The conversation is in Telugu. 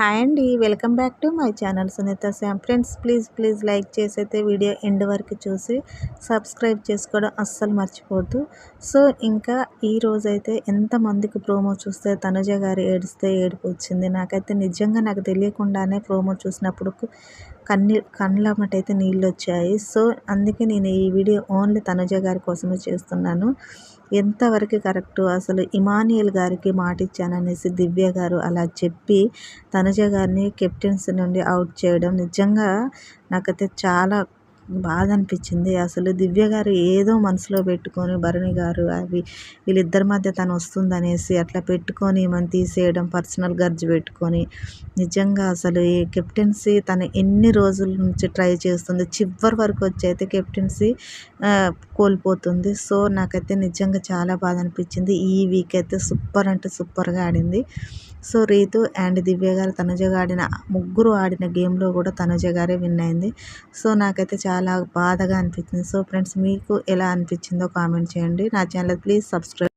హాయ్ అండి, welcome back to my channel Sunitha Shyam. Friends, please like చేసి అయితే వీడియో ఎండ్ వరకు చూసి సబ్స్క్రైబ్ చేసుకోవడం అస్సలు మర్చిపోవద్దు. సో ఇంకా ఈ రోజైతే ఎంతమందికి ప్రోమో చూస్తే తనుజ గారు ఏడిస్తే ఏడుపు వచ్చింది. నాకైతే నిజంగా నాకు తెలియకుండానే ప్రోమో చూసినప్పుడు కళ్ళమ్మటైతే నీళ్ళు వచ్చాయి. సో అందుకే నేను ఈ వీడియో ఓన్లీ తనుజ గారి కోసమే చేస్తున్నాను. ఎంతవరకు కరెక్టు, అసలు ఇమానియల్ గారికి మాట ఇచ్చాననేసి దివ్య గారు అలా చెప్పి తనుజ గారిని కెప్టెన్సీ నుండి అవుట్ చేయడం నిజంగా నాకైతే చాలా బాధ అనిపించింది. అసలు దివ్య గారు ఏదో మనసులో పెట్టుకొని భరణి గారు వీళ్ళిద్దరి మధ్య తను వస్తుందనేసి అట్లా పెట్టుకొని మనం తీసేయడం, పర్సనల్ గర్జ్ పెట్టుకొని నిజంగా అసలు ఈ కెప్టెన్సీ తను ఎన్ని రోజుల నుంచి ట్రై చేస్తుంది, చివరి వరకు వచ్చి అయితే కెప్టెన్సీ కోల్పోతుంది. సో నాకైతే నిజంగా చాలా బాధ అనిపించింది. ఈ వీక్ అయితే సూపర్ అంటే సూపర్గా ఆడింది. సో రీతు అండ్ దివ్య గారు తనుజ ఆడిన ముగ్గురు ఆడిన గేమ్లో కూడా తనుజ గారే విన్ అయింది. సో నాకైతే చాలా బాధగా అనిపించింది. సో ఫ్రెండ్స్, మీకు ఎలా అనిపించిందో కామెంట్ చేయండి. నా ఛానల్ ప్లీజ్ సబ్స్క్రైబ్.